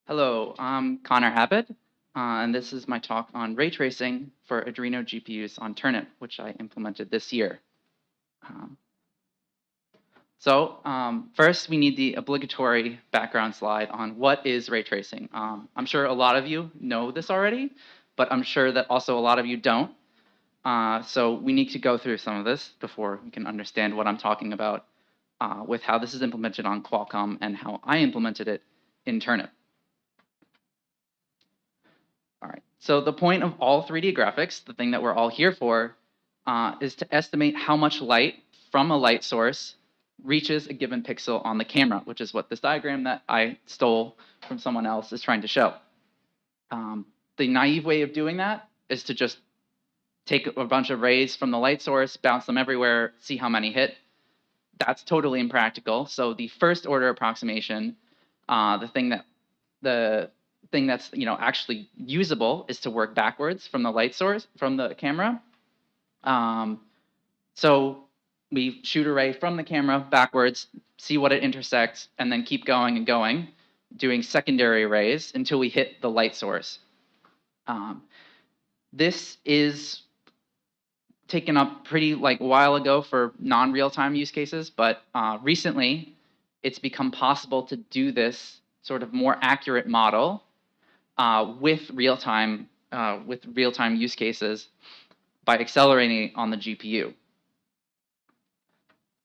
Hello, I'm Connor Abbott, and this is my talk on ray tracing for Adreno GPUs on Turnip, which I implemented this year. First, we need the obligatory background slide on what is ray tracing. I'm sure a lot of you know this already, but I'm sure that also a lot of you don't. So we need to go through some of this before we can understand what I'm talking about with how this is implemented on Qualcomm and how I implemented it in Turnip. All right, so the point of all 3D graphics, the thing that we're all here for, is to estimate how much light from a light source reaches a given pixel on the camera, which is what this diagram that I stole from someone else is trying to show. The naive way of doing that is to just take a bunch of rays from the light source, bounce them everywhere, see how many hit. That's totally impractical. So the first order approximation, the thing that's actually usable is to work backwards from the light source from the camera. So we shoot a ray from the camera backwards, see what it intersects, and then keep going and going, doing secondary rays until we hit the light source. This is taken up pretty a while ago for non-real-time use cases, but recently it's become possible to do this sort of more accurate model with real-time use cases by accelerating on the GPU.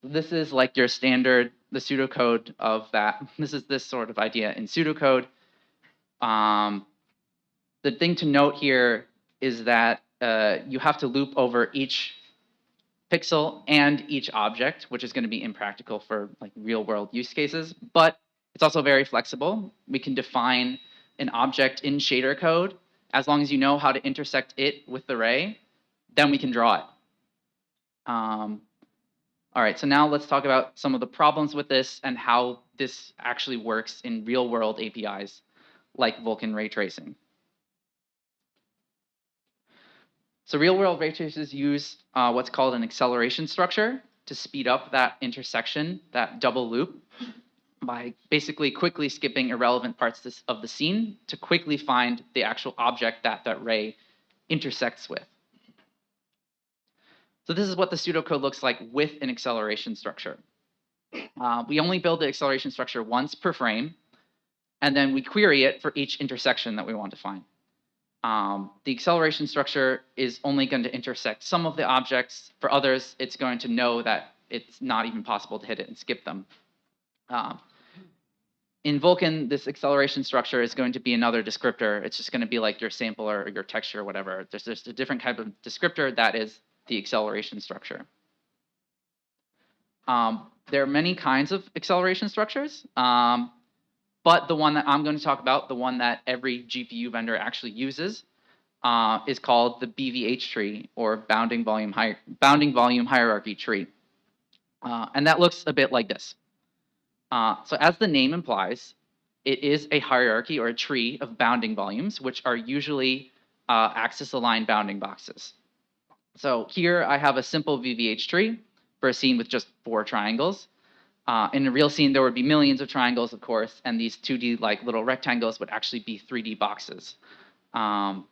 This is like your standard, the pseudocode of that. This is this sort of idea in pseudocode. The thing to note here is that you have to loop over each pixel and each object, which is going to be impractical for real-world use cases, but it's also very flexible. We can define an object in shader code. As long as you know how to intersect it with the ray, then we can draw it. All right, so now let's talk about some of the problems with this and how this actually works in real-world APIs like Vulkan ray tracing. So real-world ray tracers use what's called an acceleration structure to speed up that intersection, that double loop, by basically quickly skipping irrelevant parts of the scene to quickly find the actual object that that ray intersects with. So this is what the pseudocode looks like with an acceleration structure. We only build the acceleration structure once per frame, and then we query it for each intersection that we want to find. The acceleration structure is only going to intersect some of the objects. For others, it's going to know that it's not even possible to hit it and skip them. In Vulkan, this acceleration structure is going to be another descriptor. It's just going to be like your sample or your texture or whatever. There's just a different type of descriptor that is the acceleration structure. There are many kinds of acceleration structures, but the one that I'm going to talk about, the one that every GPU vendor actually uses, is called the VBH tree, or Bounding Volume Hierachy tree. And that looks a bit like this. So as the name implies, it is a hierarchy or a tree of bounding volumes, which are usually axis-aligned bounding boxes. So here I have a simple VBH tree for a scene with just 4 triangles. In a real scene, there would be millions of triangles, of course, and these 2D little rectangles would actually be 3D boxes. So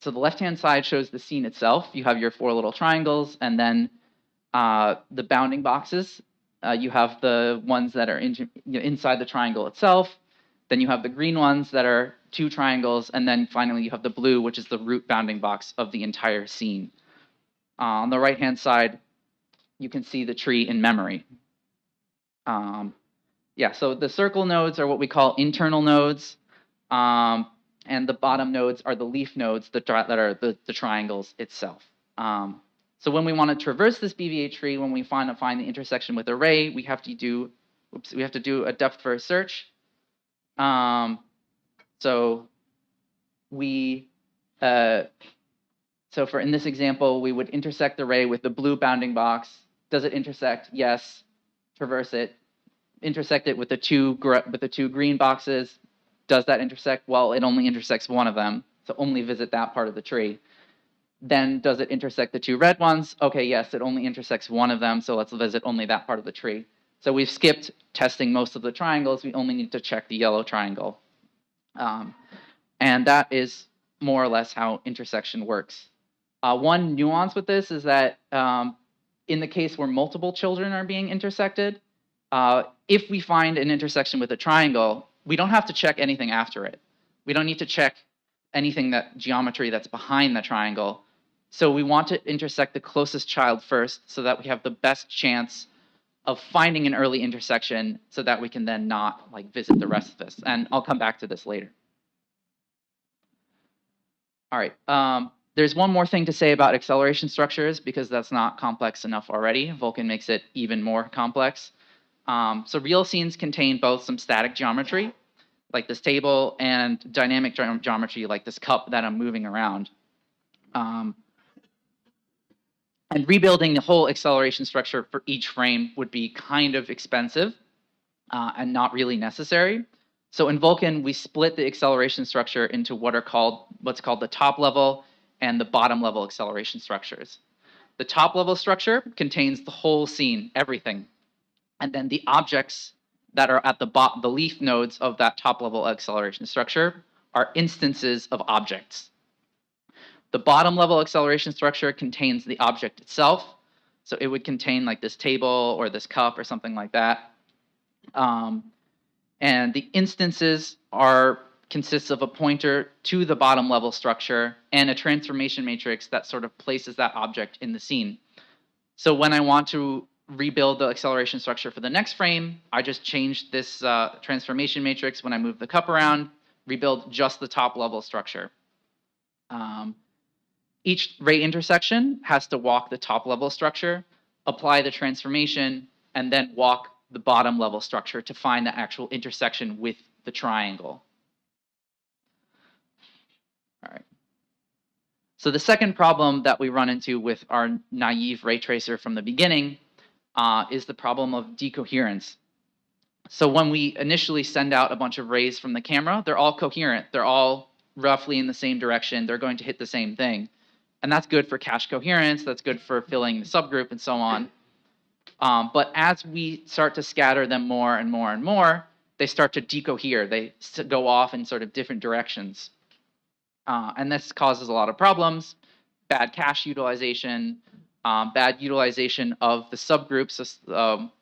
the left-hand side shows the scene itself. You have your 4 little triangles, and then the bounding boxes. You have the ones that are inside the triangle itself. Then you have the green ones that are 2 triangles, and then finally you have the blue, which is the root bounding box of the entire scene. On the right-hand side, you can see the tree in memory. Yeah, so the circle nodes are what we call internal nodes, and the bottom nodes are the leaf nodes that are the triangles itself. So when we want to traverse this VBH tree, when we find the intersection with an array, we have to do a depth-first search. So in this example, we would intersect the array with the blue bounding box. Does it intersect? Yes. Traverse it. Intersect it with the two green boxes. Does that intersect? Well, it only intersects one of them, so only visit that part of the tree. Then does it intersect the 2 red ones? Okay, yes, it only intersects one of them, so let's visit only that part of the tree. So we've skipped testing most of the triangles. We only need to check the yellow triangle. And that is more or less how intersection works. One nuance with this is that in the case where multiple children are being intersected, if we find an intersection with a triangle, we don't have to check anything after it. We don't need to check anything geometry that's behind the triangle. So we want to intersect the closest child first so that we have the best chance of finding an early intersection so that we can then not like visit the rest of this. And I'll come back to this later. All right. There's one more thing to say about acceleration structures because that's not complex enough already. Vulkan makes it even more complex. So real scenes contain both some static geometry, like this table, and dynamic geometry, like this cup that I'm moving around. And rebuilding the whole acceleration structure for each frame would be kind of expensive and not really necessary. So in Vulkan, we split the acceleration structure into what's called the top level and the bottom level acceleration structures. The top level structure contains the whole scene, everything. And then the objects that are at the leaf nodes of that top level acceleration structure are instances of objects. The bottom level acceleration structure contains the object itself. So it would contain like this table or this cup or something like that. And the instances consists of a pointer to the bottom level structure and a transformation matrix that sort of places that object in the scene. So when I want to rebuild the acceleration structure for the next frame, I just change this transformation matrix when I move the cup around, rebuild just the top level structure. Each ray intersection has to walk the top level structure, apply the transformation, and then walk the bottom level structure to find the actual intersection with the triangle. All right. So the second problem that we run into with our naive ray tracer from the beginning is the problem of decoherence. So when we initially send out a bunch of rays from the camera, they're all coherent. They're all roughly in the same direction. They're going to hit the same thing. And that's good for cache coherence. That's good for filling the subgroup and so on. But as we start to scatter them more and more and more, they start to decohere. They go off in sort of different directions. And this causes a lot of problems: bad cache utilization, bad utilization of the subgroups.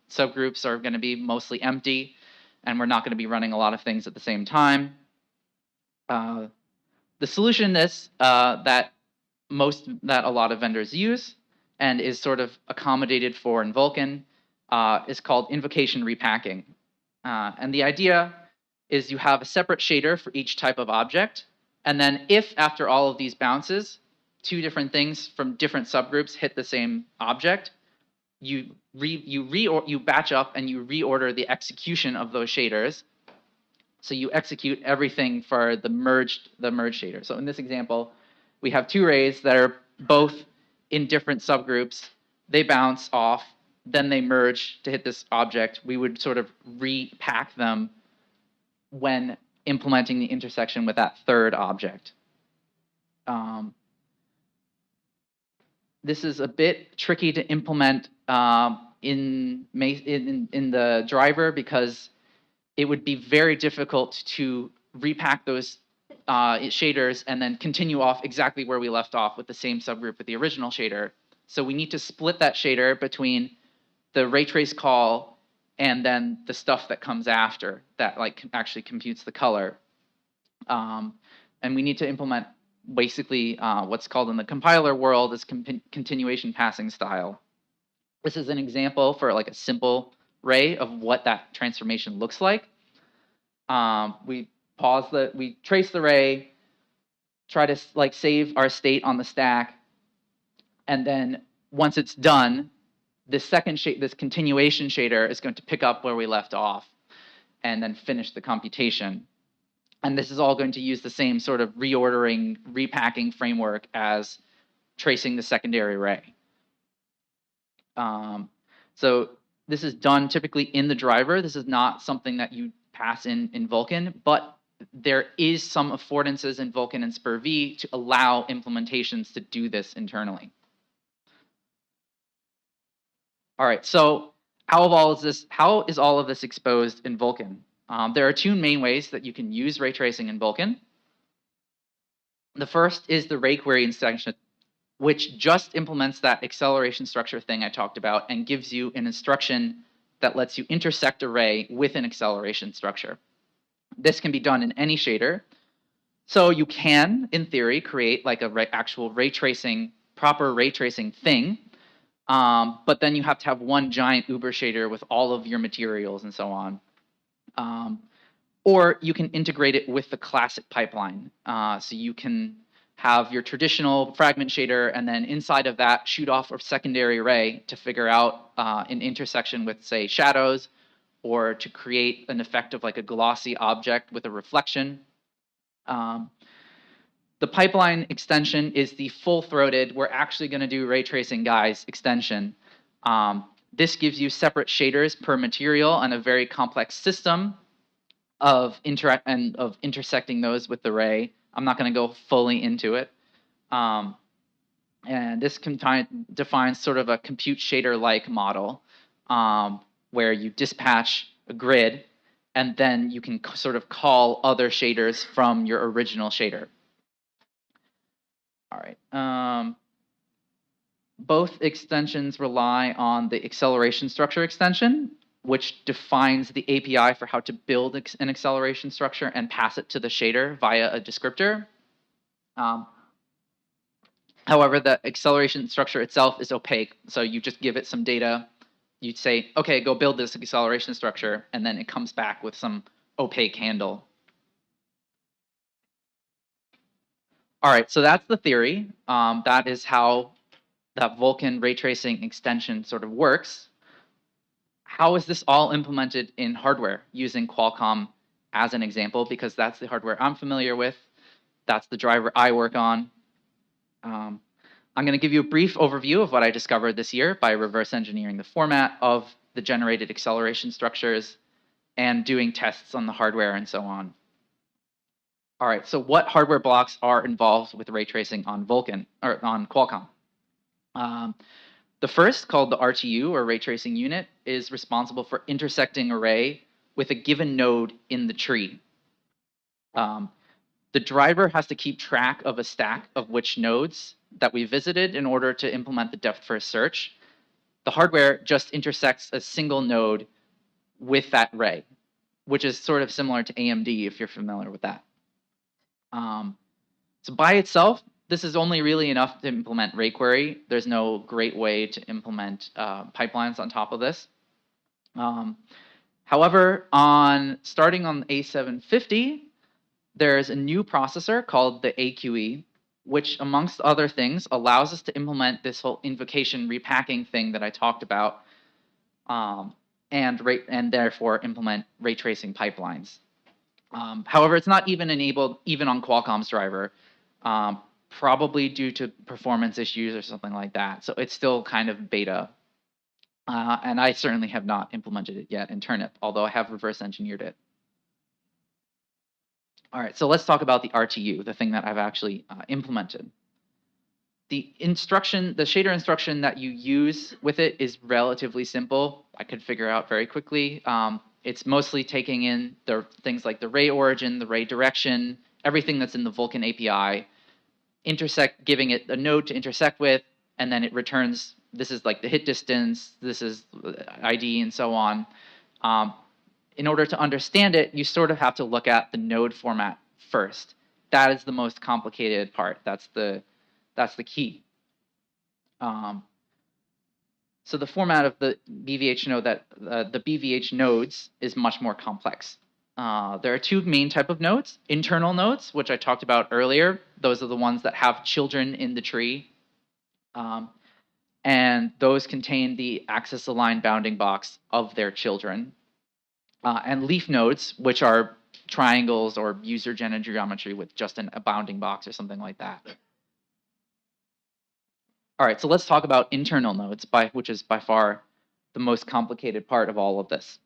Subgroups are going to be mostly empty, and we're not going to be running a lot of things at the same time. The solution to this that a lot of vendors use and is sort of accommodated for in Vulkan is called invocation repacking. And the idea is you have a separate shader for each type of object. And then if after all of these bounces, two different things from different subgroups hit the same object, you batch up and you reorder the execution of those shaders. So you execute everything for the merged shader. So in this example, we have two rays that are both in different subgroups. They bounce off, then they merge to hit this object. We would sort of repack them when implementing the intersection with that third object. This is a bit tricky to implement in the driver because it would be very difficult to repack those shaders and then continue off exactly where we left off with the same subgroup with the original shader. So we need to split that shader between the ray trace call and then the stuff that comes after that actually computes the color. And we need to implement basically what's called in the compiler world is continuation passing style. This is an example for like a simple ray of what that transformation looks like. We trace the ray, try to save our state on the stack, and then once it's done, this continuation shader is going to pick up where we left off and then finish the computation. And this is all going to use the same sort of reordering, repacking framework as tracing the secondary ray. So this is done typically in the driver. This is not something that you pass in Vulkan, but there is some affordances in Vulkan and SPIR-V to allow implementations to do this internally. All right, so how is all of this exposed in Vulkan? There are two main ways that you can use ray tracing in Vulkan. The first is the ray query extension, which just implements that acceleration structure thing I talked about and gives you an instruction that lets you intersect a ray with an acceleration structure. This can be done in any shader. So you can, in theory, create like a actual ray tracing, proper ray tracing thing. But then you have to have one giant Uber shader with all of your materials and so on. Or you can integrate it with the classic pipeline. So you can have your traditional fragment shader and then inside of that shoot off a secondary array to figure out an intersection with, say, shadows, or to create an effect of like a glossy object with a reflection. The pipeline extension is the full-throated, we're actually going to do ray tracing, guys, extension. This gives you separate shaders per material and a very complex system of intersecting those with the ray. I'm not going to go fully into it. And this defines sort of a compute shader-like model where you dispatch a grid and then you can sort of call other shaders from your original shader. All right. Both extensions rely on the acceleration structure extension, which defines the API for how to build an acceleration structure and pass it to the shader via a descriptor. However, the acceleration structure itself is opaque, so you just give it some data. You'd say, okay, go build this acceleration structure, and then it comes back with some opaque handle. All right, so that's the theory. That is how that Vulkan ray tracing extension sort of works. How is this all implemented in hardware using Qualcomm as an example? Because that's the hardware I'm familiar with. That's the driver I work on. I'm going to give you a brief overview of what I discovered this year by reverse engineering the format of the generated acceleration structures and doing tests on the hardware and so on. All right, so what hardware blocks are involved with ray tracing on Vulkan or on Qualcomm? The first, called the RTU, or ray tracing unit, is responsible for intersecting an array with a given node in the tree. The driver has to keep track of a stack of which nodes that we visited in order to implement the depth-first search. The hardware just intersects a single node with that ray, which is sort of similar to AMD if you're familiar with that. So by itself, this is only really enough to implement ray query. There's no great way to implement pipelines on top of this. However, starting on A750, there's a new processor called the AQE, which, amongst other things, allows us to implement this whole invocation repacking thing that I talked about, and therefore implement ray tracing pipelines. However, it's not even enabled even on Qualcomm's driver, probably due to performance issues or something like that. So it's still kind of beta. And I certainly have not implemented it yet in Turnip, although I have reverse engineered it. All right, so let's talk about the RTU, the thing that I've actually implemented. The shader instruction that you use with it is relatively simple. I could figure out very quickly. It's mostly taking in the things like the ray origin, the ray direction, everything that's in the Vulkan API, giving it a node to intersect with, and then it returns, this is like the hit distance, this is ID, and so on. In order to understand it, you sort of have to look at the node format first. That is the most complicated part. That's the key. So the format of the BVH node the BVH nodes is much more complex. There are two main type of nodes: internal nodes, which I talked about earlier. Those are the ones that have children in the tree, and those contain the axis-aligned bounding box of their children. And leaf nodes, which are triangles or user-generated geometry with just a bounding box or something like that. All right, so let's talk about internal nodes, which is by far the most complicated part of all of this.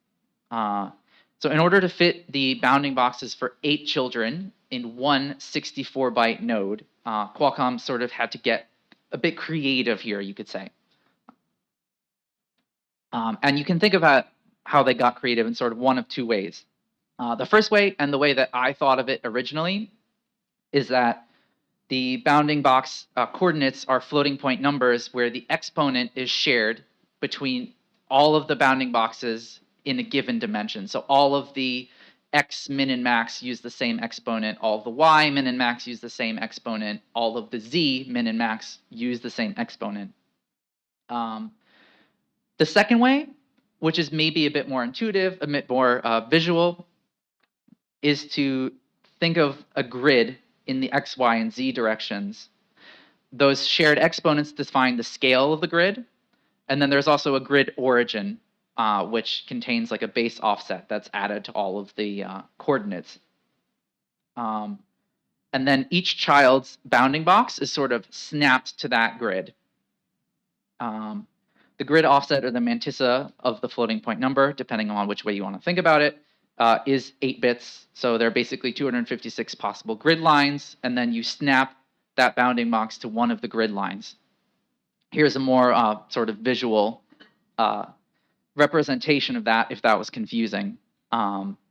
So in order to fit the bounding boxes for 8 children in one 64-byte node, Qualcomm sort of had to get a bit creative here, you could say. And you can think about how they got creative in sort of one of two ways. The first way, and the way that I thought of it originally, is that the bounding box coordinates are floating point numbers where the exponent is shared between all of the bounding boxes in a given dimension. So all of the x min and max use the same exponent, all of the y min and max use the same exponent, all of the z min and max use the same exponent. The second way, which is maybe a bit more intuitive, a bit more visual, is to think of a grid in the x, y, and z directions. Those shared exponents define the scale of the grid, and then there's also a grid origin, which contains like a base offset that's added to all of the coordinates. And then each child's bounding box is sort of snapped to that grid. The grid offset, or the mantissa of the floating point number, depending on which way you want to think about it, is 8 bits. So there are basically 256 possible grid lines, and then you snap that bounding box to one of the grid lines. Here's a more sort of visual representation of that, if that was confusing,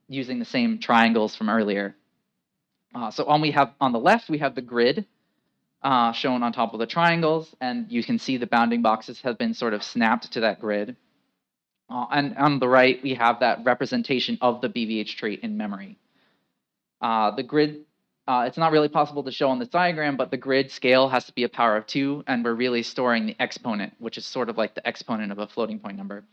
using the same triangles from earlier. So on the left, we have the grid shown on top of the triangles, and you can see the bounding boxes have been sort of snapped to that grid. And on the right, we have that representation of the VBH tree in memory. The grid, it's not really possible to show on this diagram, but the grid scale has to be a power of 2, and we're really storing the exponent, which is sort of like the exponent of a floating point number.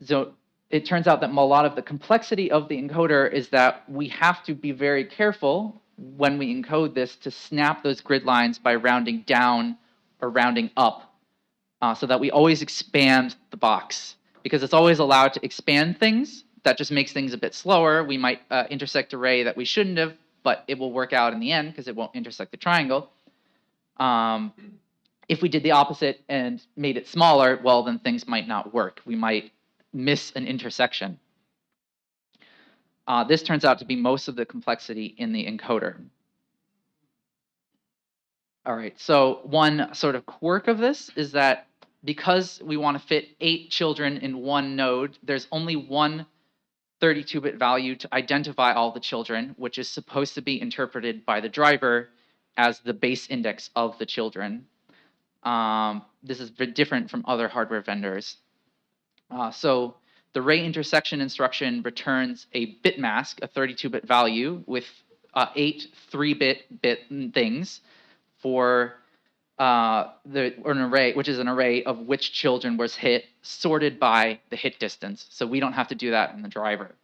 So it turns out that a lot of the complexity of the encoder is that we have to be very careful when we encode this to snap those grid lines by rounding down or rounding up, so that we always expand the box, because it's always allowed to expand things. That just makes things a bit slower. We might intersect an array that we shouldn't have, but it will work out in the end because it won't intersect the triangle. If we did the opposite and made it smaller, well, then things might not work. We might miss an intersection. This turns out to be most of the complexity in the encoder. All right, so one sort of quirk of this is that because we want to fit 8 children in one node, there's only one 32-bit value to identify all the children, which is supposed to be interpreted by the driver as the base index of the children. This is different from other hardware vendors. So the ray intersection instruction returns a bit mask, a 32-bit value, with 8 3-bit things for an array, which is an array of which children was hit, sorted by the hit distance. So we don't have to do that in the driver.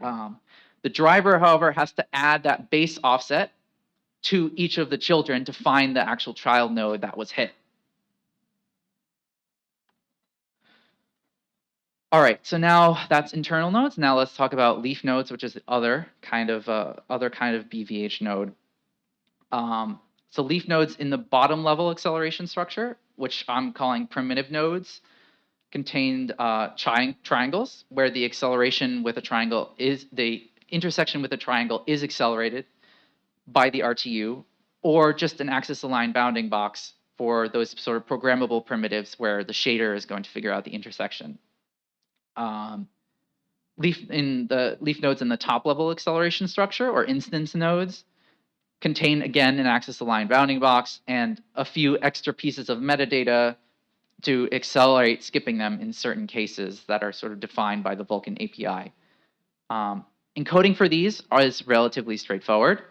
The driver, however, has to add that base offset to each of the children to find the actual child node that was hit. All right, so now that's internal nodes. Now let's talk about leaf nodes, which is the other kind of BVH node. So leaf nodes in the bottom level acceleration structure, which I'm calling primitive nodes, contained triangles where the acceleration with a triangle is the intersection with a triangle is accelerated by the RTU, or just an axis-aligned bounding box for those sort of programmable primitives where the shader is going to figure out the intersection. Leaf nodes in the top level acceleration structure, or instance nodes, contain, again, an axis-aligned bounding box and a few extra pieces of metadata to accelerate skipping them in certain cases that are sort of defined by the Vulcan API. Encoding for these is relatively straightforward,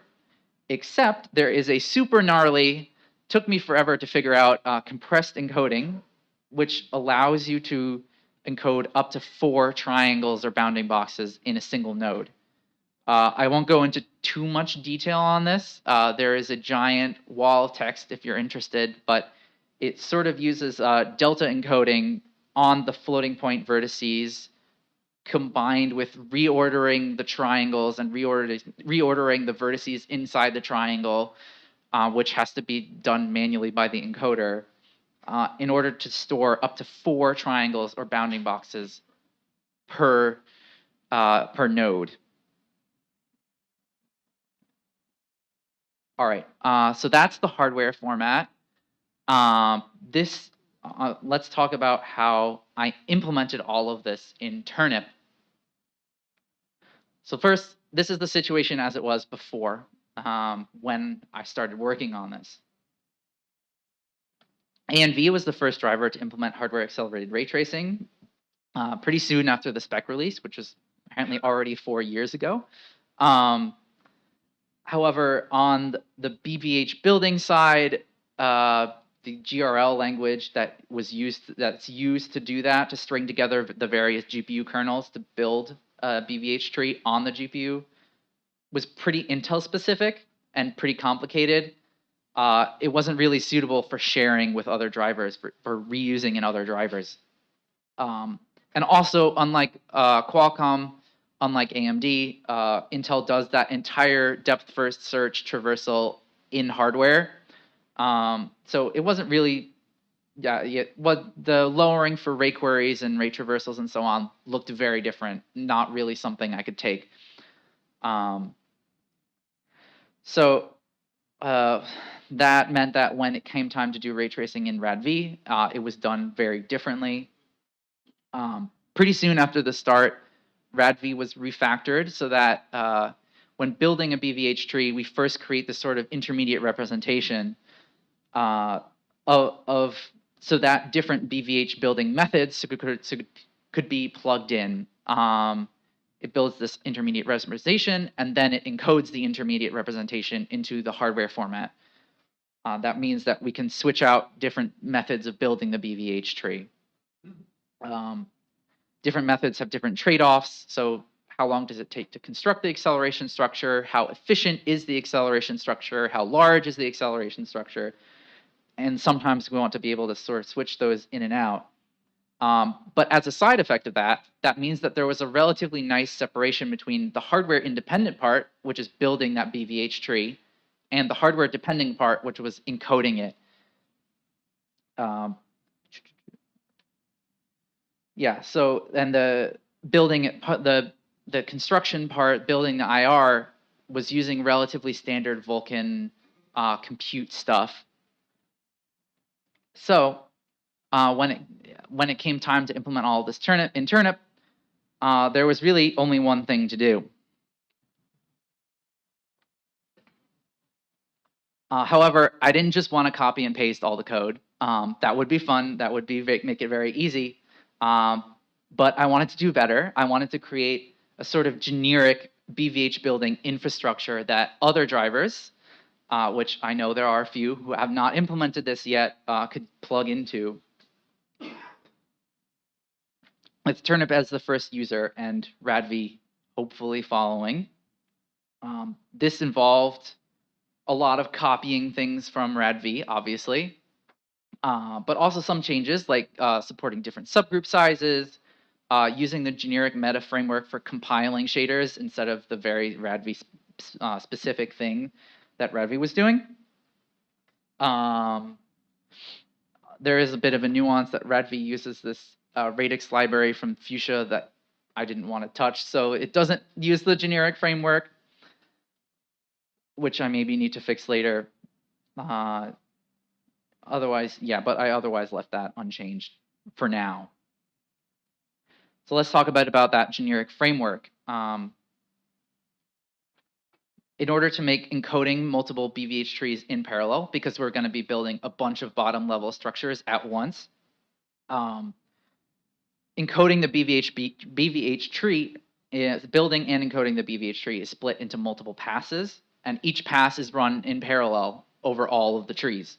except there is a super gnarly, took me forever to figure out, compressed encoding, which allows you to encode up to 4 triangles or bounding boxes in a single node. I won't go into too much detail on this. There is a giant wall of text if you're interested, but it sort of uses delta encoding on the floating point vertices combined with reordering the triangles and reordering the vertices inside the triangle, which has to be done manually by the encoder, in order to store up to 4 triangles or bounding boxes per node. All right, so that's the hardware format. Let's talk about how I implemented all of this in Turnip. So first, this is the situation as it was before when I started working on this. ANV was the first driver to implement hardware-accelerated ray tracing pretty soon after the spec release, which was apparently already 4 years ago. However, on the BVH building side, the GRL language that's used to do that, to string together the various GPU kernels to build a BVH tree on the GPU, was pretty Intel specific and pretty complicated. It wasn't really suitable for sharing with other drivers, for reusing in other drivers. And also, unlike Qualcomm, unlike AMD, Intel does that entire depth-first search traversal in hardware. So it wasn't really, what the lowering for ray queries and ray traversals and so on looked very different. Not really something I could take. So that meant that when it came time to do ray tracing in radv, it was done very differently. Pretty soon after the start, radv was refactored so that when building a BVH tree, we first create this sort of intermediate representation so that different BVH building methods could be plugged in. It builds this intermediate representation, and then it encodes the intermediate representation into the hardware format. That means that we can switch out different methods of building the BVH tree. Different methods have different trade-offs. So how long does it take to construct the acceleration structure? How efficient is the acceleration structure? How large is the acceleration structure? And sometimes we want to be able to sort of switch those in and out. But as a side effect of that, that means that there was a relatively nice separation between the hardware-independent part, which is building that BVH tree, and the hardware-dependent part, which was encoding it. Yeah, so and the building it, the construction part, building the IR, was using relatively standard Vulkan compute stuff. So when it came time to implement all of this in Turnip, there was really only one thing to do. However, I didn't just want to copy and paste all the code. That would be fun. That would be make it very easy. But I wanted to do better. I wanted to create a sort of generic BVH building infrastructure that other drivers, which I know there are a few who have not implemented this yet, could plug into. With Turnip as the first user and radv hopefully following. This involved a lot of copying things from radv, obviously, but also some changes like supporting different subgroup sizes, using the generic meta framework for compiling shaders instead of the very radv specific thing that radv was doing. There is a bit of a nuance that radv uses this radix library from Fuchsia that I didn't want to touch, so it doesn't use the generic framework, which I maybe need to fix later. Otherwise, yeah, but I otherwise left that unchanged for now. So let's talk about that generic framework. In order to make encoding multiple BVH trees in parallel, because we're going to be building a bunch of bottom level structures at once, encoding the BVH tree, building and encoding the BVH tree is split into multiple passes, and each pass is run in parallel over all of the trees.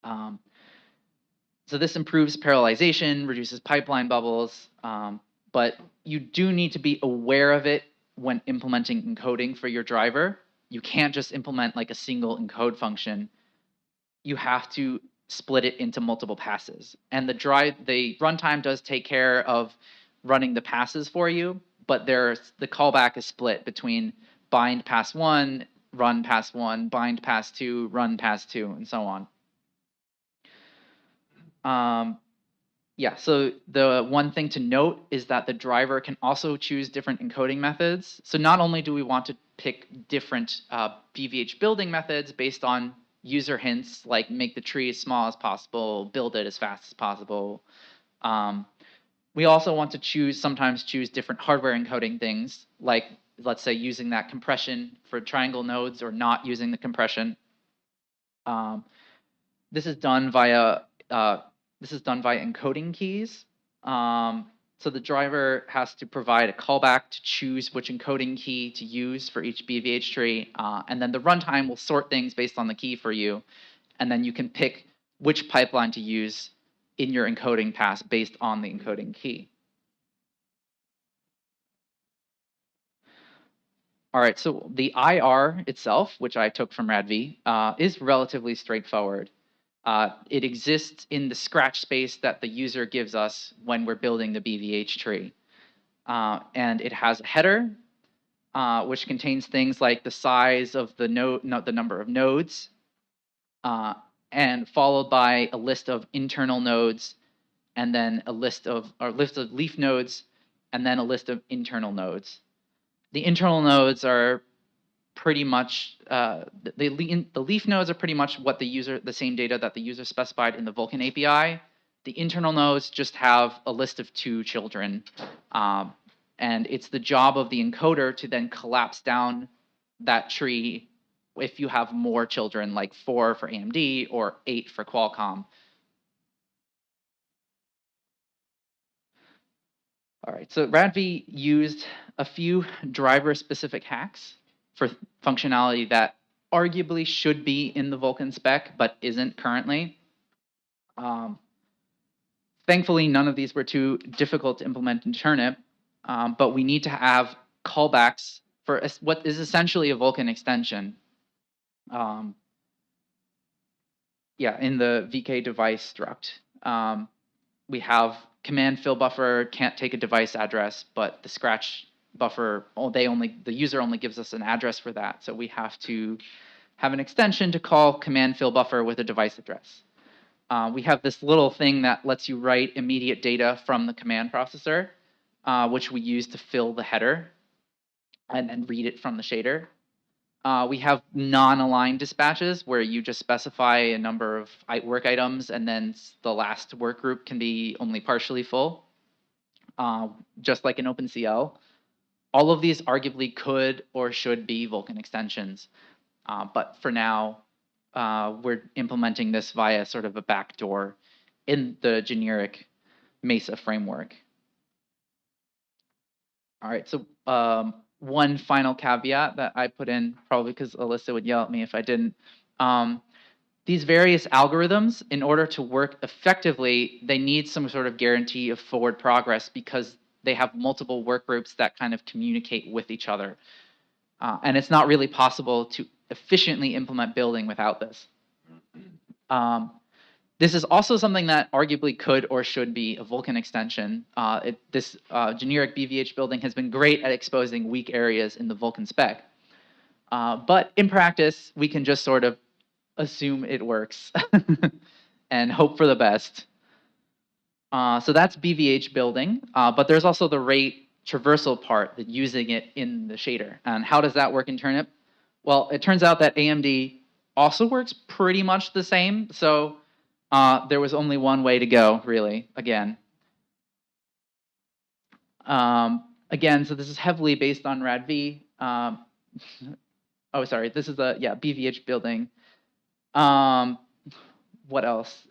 So this improves parallelization, reduces pipeline bubbles, but you do need to be aware of it when implementing encoding for your driver. You can't just implement like a single encode function. You have to split it into multiple passes. And the runtime does take care of running the passes for you, but the callback is split between bind pass 1, run pass 1, bind pass 2, run pass 2, and so on. Yeah, so the one thing to note is that the driver can also choose different encoding methods. So not only do we want to pick different BVH building methods based on user hints, like make the tree as small as possible, build it as fast as possible, we also want to sometimes choose different hardware encoding things, like let's say using that compression for triangle nodes or not using the compression. This is done via encoding keys. So the driver has to provide a callback to choose which encoding key to use for each BVH tree, and then the runtime will sort things based on the key for you, and then you can pick which pipeline to use in your encoding pass based on the encoding key. All right, so the IR itself, which I took from radv, is relatively straightforward. It exists in the scratch space that the user gives us when we're building the BVH tree. And it has a header, which contains things like the size of the node, the number of nodes, and followed by a list of internal nodes, and then a list of leaf nodes, and then a list of internal nodes. The internal nodes are pretty much the leaf nodes are pretty much what the same data that the user specified in the Vulcan API. The internal nodes just have a list of 2 children, and it's the job of the encoder to then collapse down that tree if you have more children, like 4 for AMD or 8 for Qualcomm. All right, so radv used a few driver-specific hacks for functionality that arguably should be in the Vulcan spec, but isn't currently. Thankfully, none of these were too difficult to implement in Turnip, but we need to have callbacks for what is essentially a Vulcan extension. In the VK device struct. We have command fill buffer can't take a device address, but the scratch buffer, the user only gives us an address for that. So we have to have an extension to call command fill buffer with a device address. We have this little thing that lets you write immediate data from the command processor, which we use to fill the header and then read it from the shader. We have non-aligned dispatches where you just specify a number of work items and then the last work group can be only partially full, just like in OpenCL. All of these arguably could or should be Vulkan extensions, but for now, we're implementing this via sort of a backdoor in the generic Mesa framework. All right, so one final caveat that I put in, probably because Alyssa would yell at me if I didn't. These various algorithms, in order to work effectively, they need some sort of guarantee of forward progress because they have multiple work groups that kind of communicate with each other. And it's not really possible to efficiently implement building without this. This is also something that arguably could or should be a Vulkan extension. This generic BVH building has been great at exposing weak areas in the Vulkan spec. But in practice, we can just sort of assume it works and hope for the best. So that's BVH building, but there's also the rate traversal part, that using it in the shader. And how does that work in Turnip? Well, it turns out that AMD also works pretty much the same. So there was only one way to go, really, again. Again, so this is heavily based on radv. Oh, sorry, this is the, BVH building. What else?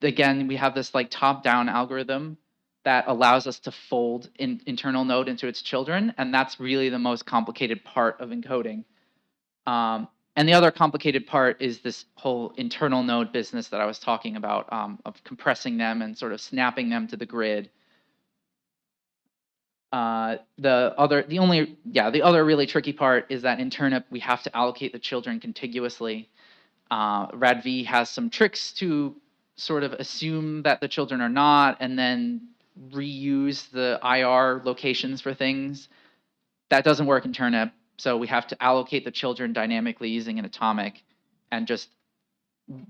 Again, we have this like top-down algorithm that allows us to fold an internal node into its children, and that's really the most complicated part of encoding. And the other complicated part is this whole internal node business that I was talking about, of compressing them and sort of snapping them to the grid. The other really tricky part is that in Turnip we have to allocate the children contiguously. radv has some tricks to sort of assume that the children are not, and then reuse the IR locations for things. That doesn't work in Turnip. So we have to allocate the children dynamically using an atomic, and just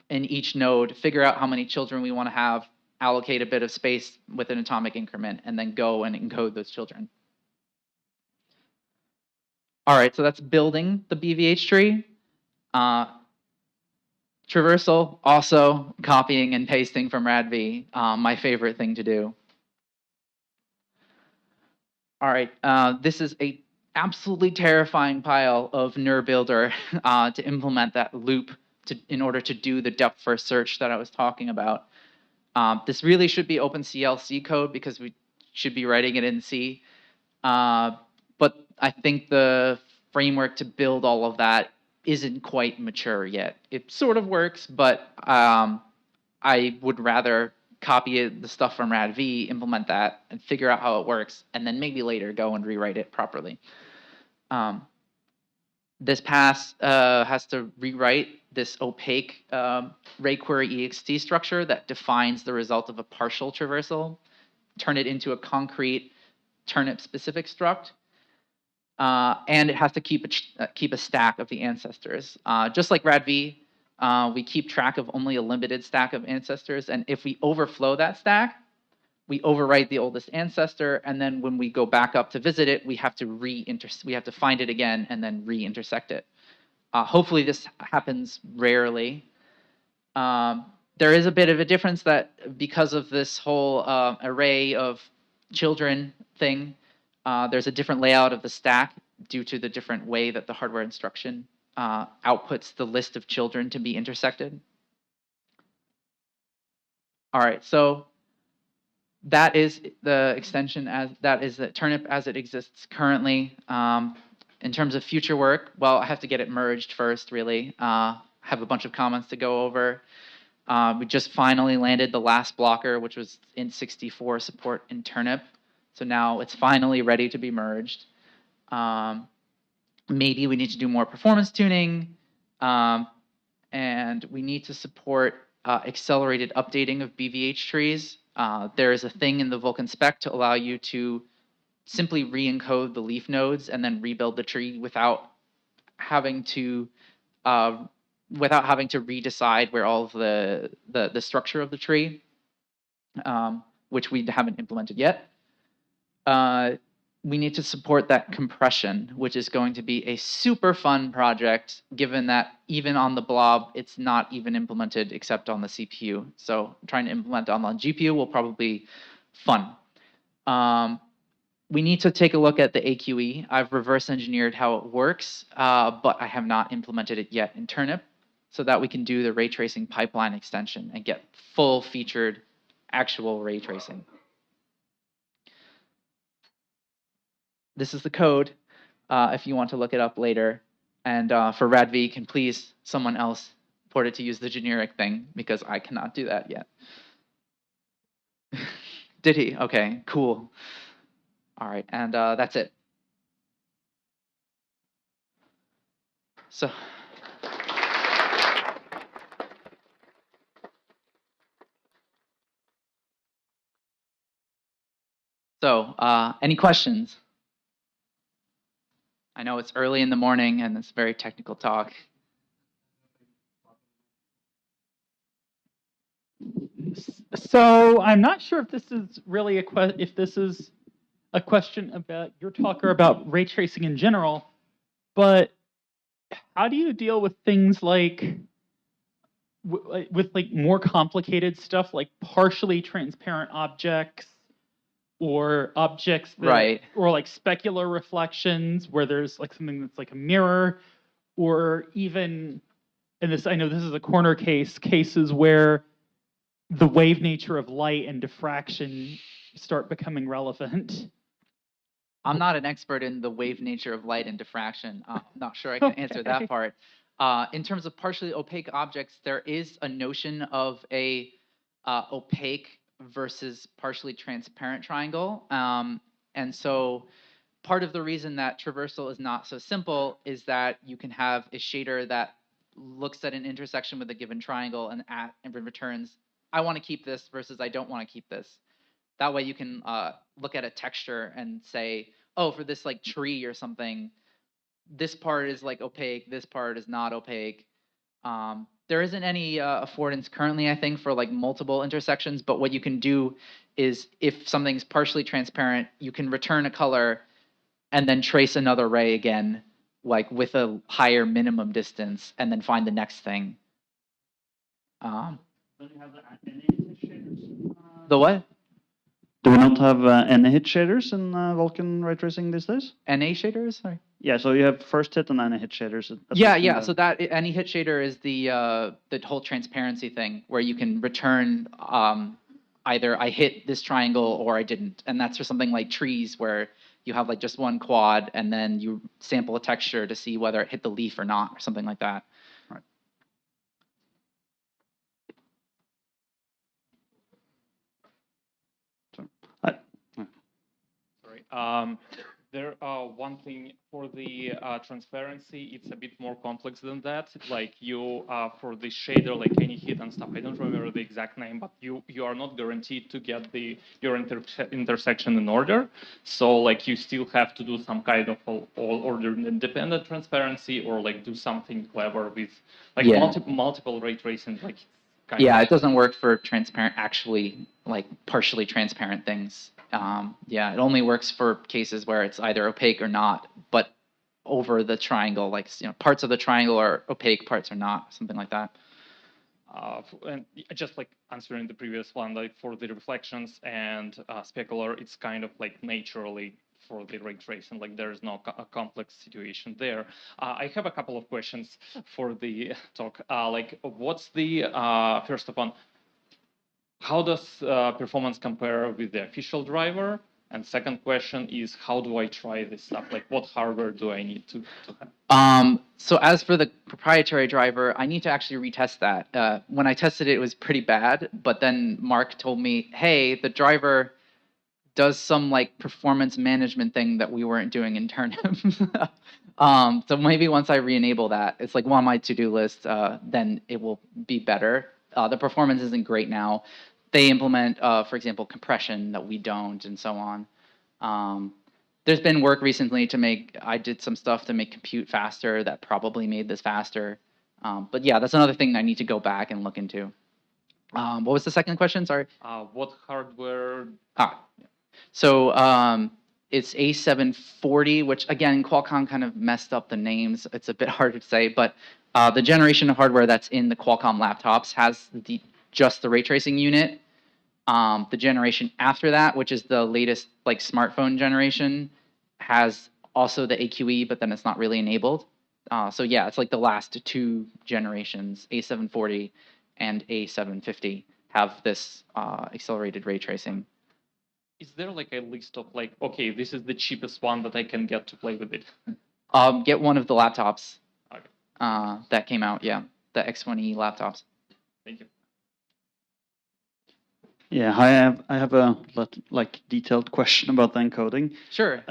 in each node figure out how many children we want to have, allocate a bit of space with an atomic increment, and then go and encode those children. All right, so that's building the BVH tree. Traversal, also copying and pasting from radv, my favorite thing to do. All right, this is a absolutely terrifying pile of NUR builder to implement that loop in order to do the depth first search that I was talking about. This really should be OpenCL code because we should be writing it in C. But I think the framework to build all of that isn't quite mature yet. It sort of works, but I would rather copy the stuff from radv, implement that, and figure out how it works, and then maybe later go and rewrite it properly. This pass has to rewrite this opaque ray query ext structure that defines the result of a partial traversal, turn it into a concrete Turnip-specific struct, and it has to keep a stack of the ancestors. Just like radv, we keep track of only a limited stack of ancestors, and if we overflow that stack, we overwrite the oldest ancestor, and then when we go back up to visit it, we have to find it again and then re-intersect it. Hopefully this happens rarely. There is a bit of a difference that because of this whole array of children thing, there's a different layout of the stack due to the different way that the hardware instruction outputs the list of children to be intersected. All right, so that is the extension that is the Turnip as it exists currently. In terms of future work, well, I have to get it merged first, really. Have a bunch of comments to go over. We just finally landed the last blocker, which was int64 support in Turnip. So now it's finally ready to be merged. Maybe we need to do more performance tuning, and we need to support accelerated updating of VBH trees. There is a thing in the Vulcan spec to allow you to simply re-encode the leaf nodes and then rebuild the tree without having to redecide where all of the structure of the tree, which we haven't implemented yet. We need to support that compression, which is going to be a super fun project, given that even on the blob, it's not even implemented except on the CPU. So trying to implement on the GPU will probably be fun. We need to take a look at the AQE. I've reverse engineered how it works, but I have not implemented it yet in Turnip, so that we can do the ray tracing pipeline extension and get full featured actual ray tracing. This is the code if you want to look it up later. And for radv, can please someone else port it to use the generic thing, because I cannot do that yet. Did he? Okay, cool. All right, and that's it. So, any questions? I know it's early in the morning and it's very technical talk. So I'm not sure if this is really a question about your talk or about ray tracing in general, but how do you deal with things like with like more complicated stuff like partially transparent objects, or objects that, right, or like specular reflections where there's like something that's like a mirror, or even, and this, I know this is a corner case, cases where the wave nature of light and diffraction start becoming relevant. I'm not an expert in the wave nature of light and diffraction. I'm not sure I can answer that part. In terms of partially opaque objects, there is a notion of a opaque versus partially transparent triangle. And so part of the reason that traversal is not so simple is that you can have a shader that looks at an intersection with a given triangle and returns, I want to keep this versus I don't want to keep this. That way you can look at a texture and say, oh, for this like tree or something, this part is like opaque, this part is not opaque. There isn't any affordance currently, I think, for like multiple intersections, but what you can do is if something's partially transparent, you can return a color and then trace another ray again, like with a higher minimum distance, and then find the next thing. The what? Do we not have any hit shaders in Vulkan ray tracing these days? NA shaders? Sorry. Yeah, so you have first hit and any hit shaders. Yeah. So that any hit shader is the whole transparency thing where you can return either I hit this triangle or I didn't, and that's for something like trees where you have like just one quad and then you sample a texture to see whether it hit the leaf or not, or something like that. Right. Sorry. There one thing for the transparency, it's a bit more complex than that. Like you, for the shader, like any hit and stuff, I don't remember the exact name, but you are not guaranteed to get your intersection in order. So like you still have to do some kind of all order independent transparency, or like do something clever with like multiple ray tracing. Like it doesn't work for transparent, actually like partially transparent things. It only works for cases where it's either opaque or not, but over the triangle, like parts of the triangle are opaque, parts are not, something like that. And just like answering the previous one, like for the reflections and specular, it's kind of like naturally for the ray tracing, like there is no complex situation there. I have a couple of questions for the talk. Like, what's the first of all, how does performance compare with the official driver? And second question is, how do I try this stuff? Like, what hardware do I need to have? So as for the proprietary driver, I need to actually retest that. When I tested it, it was pretty bad. But then Mark told me, hey, the driver does some like performance management thing that we weren't doing in Turnip. So maybe once I re-enable that, it's like on my to-do list, then it will be better. The performance isn't great now. They implement, for example, compression that we don't, and so on. There's been work recently I did some stuff to make compute faster that probably made this faster. But yeah, that's another thing I need to go back and look into. What was the second question? Sorry. What hardware? So it's A740, which again, Qualcomm kind of messed up the names. It's a bit harder to say, but the generation of hardware that's in the Qualcomm laptops has just the ray tracing unit. The generation after that, which is the latest like smartphone generation, has also the AQE, but then it's not really enabled. So yeah, it's like the last two generations, A740 and A750, have this accelerated ray tracing. Is there like a list of like, okay, this is the cheapest one that I can get to play with it? Get one of the laptops that came out, the X1E laptops. Thank you. Yeah, I have a detailed question about the encoding. Sure.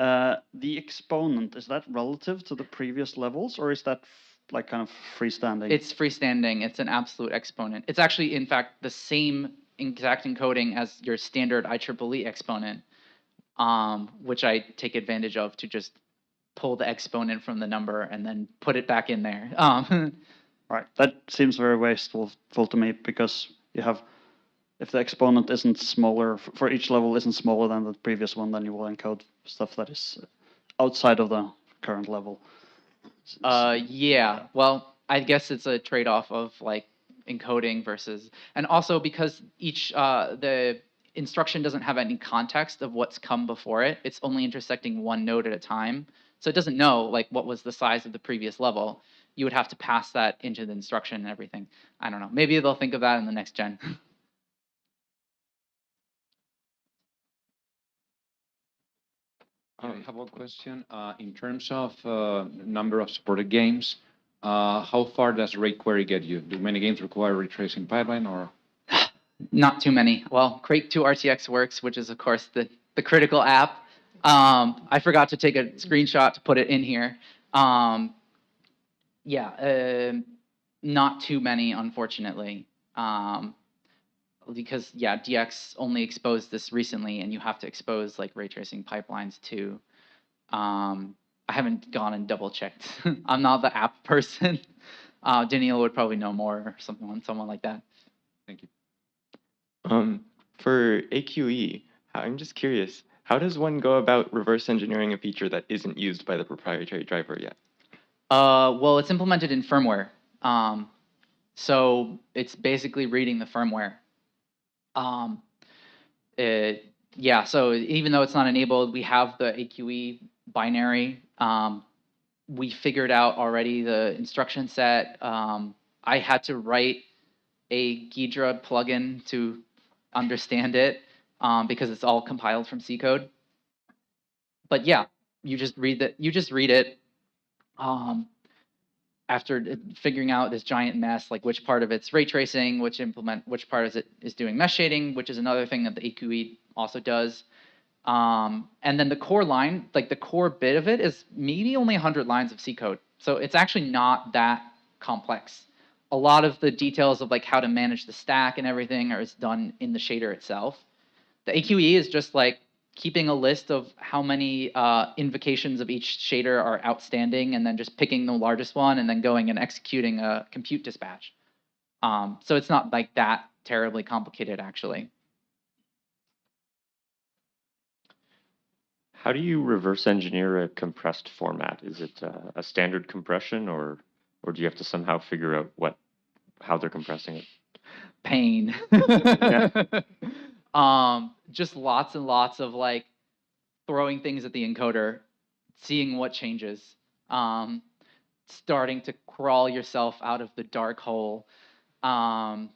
The exponent, is that relative to the previous levels, or is that like kind of freestanding? It's freestanding. It's an absolute exponent. It's actually, in fact, the same exact encoding as your standard IEEE exponent, which I take advantage of to just pull the exponent from the number and then put it back in there. Right. That seems very wasteful to me, because you have, if the exponent isn't smaller, for each level isn't smaller than the previous one, then you will encode stuff that is outside of the current level. Yeah. Well, I guess it's a trade-off of like encoding versus, and also because each the instruction doesn't have any context of what's come before it. It's only intersecting one node at a time, so it doesn't know like what was the size of the previous level. You would have to pass that into the instruction and everything. I don't know. Maybe they'll think of that in the next gen. I have one question. In terms of number of supported games, how far does rayquery get you? Do many games require ray tracing pipeline, or? Not too many. Well, Crate 2 RTX works, which is of course the critical app. I forgot to take a screenshot to put it in here. Not too many, unfortunately. Because DX only exposed this recently, and you have to expose like ray tracing pipelines too. I haven't gone and double checked. I'm not the app person. Daniel would probably know more, or someone like that. Thank you. For AQE, I'm just curious, how does one go about reverse engineering a feature that isn't used by the proprietary driver yet? Well, it's implemented in firmware. So it's basically reading the firmware. Yeah, so even though it's not enabled, we have the AQE binary. We figured out already the instruction set. I had to write a Ghidra plugin to understand it because it's all compiled from C code. But yeah, you just read that. You just read it. After figuring out this giant mess, like which part of it's ray tracing, which part is it is doing mesh shading, which is another thing that the AQE also does. And then the core line, like the core bit of it, is maybe only 100 lines of C code. So it's actually not that complex. A lot of the details of like how to manage the stack and everything is done in the shader itself. The AQE is just like keeping a list of how many invocations of each shader are outstanding, and then just picking the largest one and then going and executing a compute dispatch. So it's not like that terribly complicated, actually. How do you reverse engineer a compressed format? Is it a standard compression, or do you have to somehow figure out how they're compressing it? Pain. Just lots and lots of like throwing things at the encoder, seeing what changes, starting to crawl yourself out of the dark hole. Like,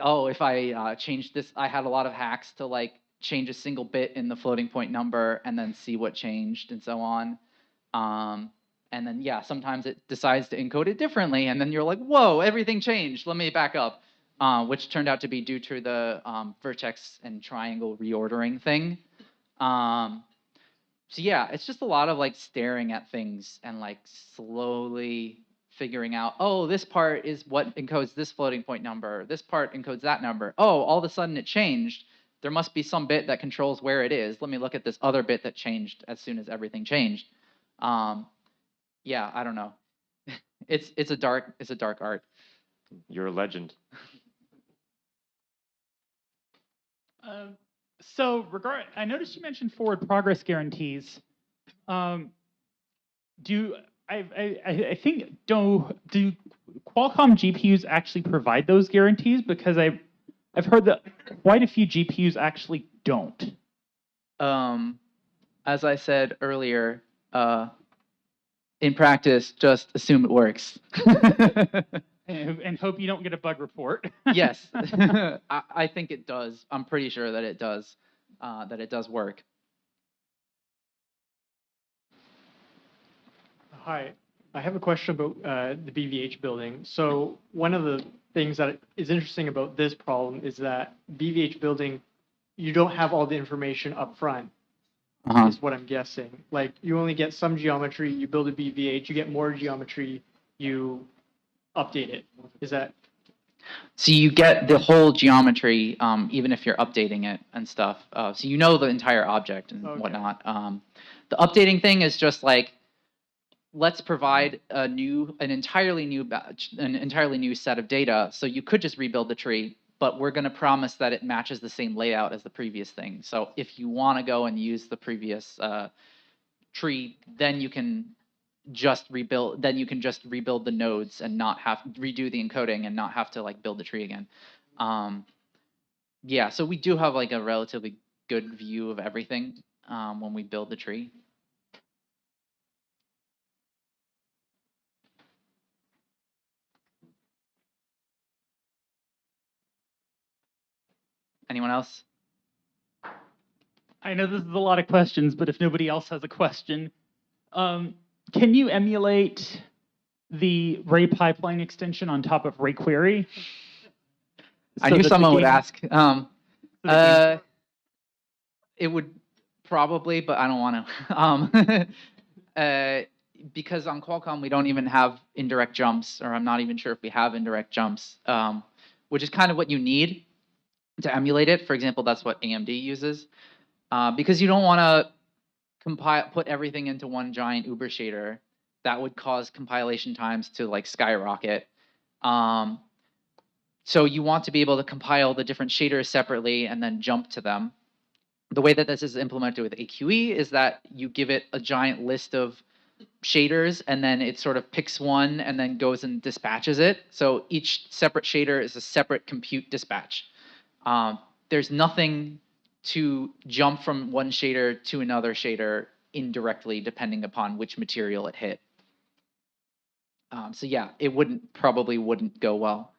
oh, if I change this, I had a lot of hacks to like change a single bit in the floating point number and then see what changed and so on. And then, yeah, sometimes it decides to encode it differently, and then you're like, whoa, everything changed. Let me back up, which turned out to be due to the vertex and triangle reordering thing. So yeah, it's just a lot of like staring at things and like slowly figuring out, oh, this part is what encodes this floating point number. This part encodes that number. Oh, all of a sudden it changed. There must be some bit that controls where it is. Let me look at this other bit that changed as soon as everything changed. Yeah, I don't know. It's a dark art. You're a legend. So I noticed you mentioned forward progress guarantees. I think do Qualcomm GPUs actually provide those guarantees? Because I've heard that quite a few GPUs actually don't. As I said earlier, in practice, just assume it works. And hope you don't get a bug report. Yes, I think it does. I'm pretty sure that it does. That it does work. Hi, I have a question about the BVH building. So one of the things that is interesting about this problem is that BVH building, you don't have all the information up front, is what I'm guessing. Like you only get some geometry, you build a BVH, you get more geometry, you update it. Is that? So you get the whole geometry, even if you're updating it and stuff. So you know the entire object and whatnot. The updating thing is just like, let's provide an entirely new set of data. So you could just rebuild the tree, but we're going to promise that it matches the same layout as the previous thing. So if you want to go and use the previous tree, then you can just rebuild. Then you can just rebuild the nodes and not have redo the encoding and not have to like build the tree again. Yeah, so we do have like a relatively good view of everything when we build the tree. Anyone else? I know this is a lot of questions, but if nobody else has a question, can you emulate the Ray pipeline extension on top of Ray query? I knew someone would ask. It would probably, but I don't want to. Because on Qualcomm, we don't even have indirect jumps, or I'm not even sure if we have indirect jumps, which is kind of what you need to emulate it. For example, that's what AMD uses. Because you don't want to put everything into one giant Uber shader. That would cause compilation times to like skyrocket. So you want to be able to compile the different shaders separately and then jump to them. The way that this is implemented with AQE is that you give it a giant list of shaders, and then it sort of picks one and then goes and dispatches it. So each separate shader is a separate compute dispatch. There's nothing to jump from one shader to another shader indirectly, depending upon which material it hit. So yeah, it probably wouldn't go well.